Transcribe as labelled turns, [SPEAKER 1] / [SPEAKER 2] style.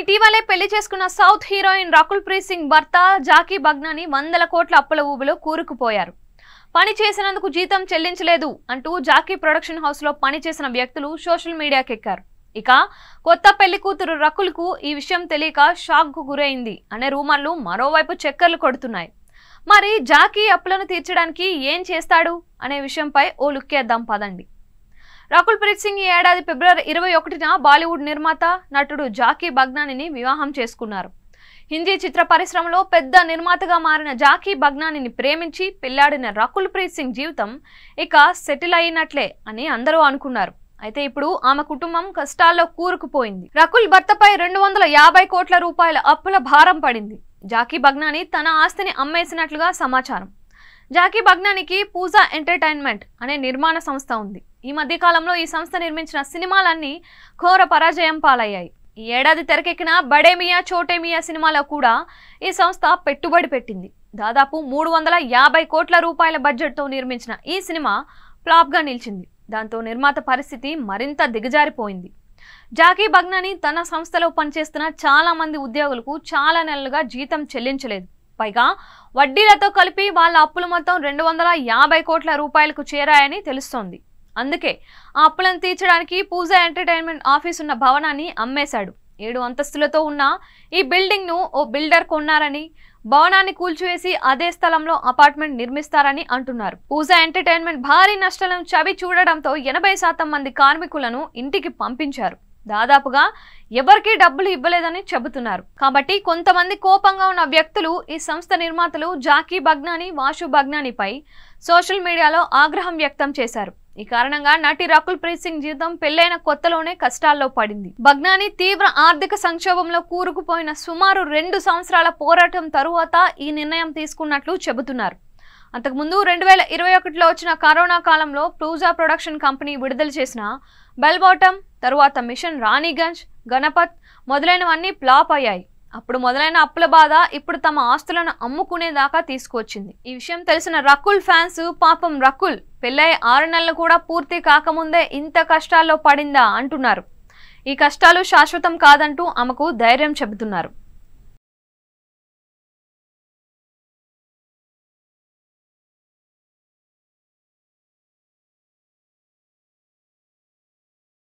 [SPEAKER 1] ఇటీవలే పెళ్లి చేసుకున్న సౌత్ హీరోయిన్ రకుల్ ప్రీత్ సింగ్ భర్త జాకీ బగ్నాని వందల కోట్ల అప్పుల ఊబిలో కూరుకుపోయారు. పని చేసినందుకు జీతం చెల్లించలేదు అంటూ జాకీ ప్రొడక్షన్ హౌస్ లో పనిచేసిన వ్యక్తులు సోషల్ మీడియాకెక్కారు. ఇక కొత్త పెళ్లి కూతురు రకుల్కు ఈ విషయం తెలియక షాక్ కు గురైంది అనే రూమర్లు మరోవైపు చక్కర్లు కొడుతున్నాయి. మరి జాకీ అప్పులను తీర్చడానికి ఏం చేస్తాడు అనే విషయంపై ఓ లుక్కేద్దాం పదండి. రకుల్ ప్రీత్ సింగ్ ఈ ఏడాది ఫిబ్రవరి 21న బాలీవుడ్ నిర్మాత నటుడు జాకీ బగ్నానిని వివాహం చేసుకున్నారు. హిందీ చిత్ర పరిశ్రమలో పెద్ద నిర్మాతగా మారిన జాకీ బగ్నానిని ప్రేమించి పెళ్లాడిన రకుల్ ప్రీత్ సింగ్ జీవితం ఇక సెటిల్ అయినట్లే అని అందరూ అనుకున్నారు. అయితే ఇప్పుడు ఆమె కుటుంబం కష్టాల్లో కూరుకుపోయింది. రకుల్ భర్తపై 250 కోట్ల రూపాయల అప్పుల భారం పడింది. జాకీ బగ్నాని తన ఆస్తిని అమ్మేసినట్లుగా సమాచారం. జాకీ బగ్నానికి పూజా ఎంటర్టైన్మెంట్ అనే నిర్మాణ సంస్థ ఉంది. ఈ మధ్య కాలంలో ఈ సంస్థ నిర్మించిన సినిమాలన్నీ ఘోర పరాజయం పాలయ్యాయి. ఈ ఏడాది తెరకెక్కిన బడే మియా చోటే మియా సినిమాలో కూడా ఈ సంస్థ పెట్టుబడి పెట్టింది. దాదాపు 350 కోట్ల రూపాయల బడ్జెట్తో నిర్మించిన ఈ సినిమా ఫ్లాప్గా నిలిచింది. దాంతో నిర్మాత పరిస్థితి మరింత దిగజారిపోయింది. జాకీ బగ్నాని తన సంస్థలో పనిచేస్తున్న చాలా మంది ఉద్యోగులకు చాలా నెలలుగా జీతం చెల్లించలేదు. పైగా వడ్డీలతో కలిపి వాళ్ళ అప్పులు మొత్తం 250 కోట్ల రూపాయలకు చేరాయని తెలుస్తోంది. అందుకే ఆ అప్పులను తీర్చడానికి పూజా ఎంటర్టైన్మెంట్ ఆఫీస్ ఉన్న భవనాన్ని అమ్మేశాడు. 7 అంతస్తులతో ఉన్న ఈ బిల్డింగ్ ను ఓ బిల్డర్ కొన్నారని, భవనాన్ని కూల్చివేసి అదే స్థలంలో అపార్ట్మెంట్ నిర్మిస్తారని అంటున్నారు. పూజా ఎంటర్టైన్మెంట్ భారీ నష్టాలను చవి చూడడంతో 80% మంది కార్మికులను ఇంటికి పంపించారు. దాదాపుగా ఎవరికీ డబ్బులు ఇవ్వలేదని చెబుతున్నారు. కాబట్టి కొంతమంది కోపంగా ఉన్న వ్యక్తులు ఈ సంస్థ నిర్మాతలు జాకీ బగ్నాని, వాషు బగ్నానిపై సోషల్ మీడియాలో ఆగ్రహం వ్యక్తం చేశారు. ఈ కారణంగా నటి రకుల్ ప్రీత్ సింగ్ జీవితం పెళ్లైన కొత్తలోనే కష్టాల్లో పడింది. బగ్నాని తీవ్ర ఆర్థిక సంక్షోభంలో కూరుకుపోయిన సుమారు 2 సంవత్సరాల పోరాటం తరువాత ఈ నిర్ణయం తీసుకున్నట్లు చెబుతున్నారు. అంతకుముందు 2021లో వచ్చిన కరోనా కాలంలో పూజా ప్రొడక్షన్ కంపెనీ విడుదల చేసిన బెల్ బాటమ్, తరువాత మిషన్ రాణిగంజ్, గణపత్ మొదలైనవన్నీ ఫ్లాప్ అయ్యాయి. అప్పుడు మొదలైన అప్పుల బాధ ఇప్పుడు తమ ఆస్తులను అమ్ముకునేదాకా తీసుకువచ్చింది. ఈ విషయం తెలిసిన రకుల్ ఫ్యాన్స్ పాపం రకుల్ పెళ్ళై 6 నెలలు కూడా పూర్తి కాకముందే ఇంత కష్టాల్లో పడిందా అంటున్నారు. ఈ కష్టాలు శాశ్వతం కాదంటూ ఆమెకు ధైర్యం చెబుతున్నారు.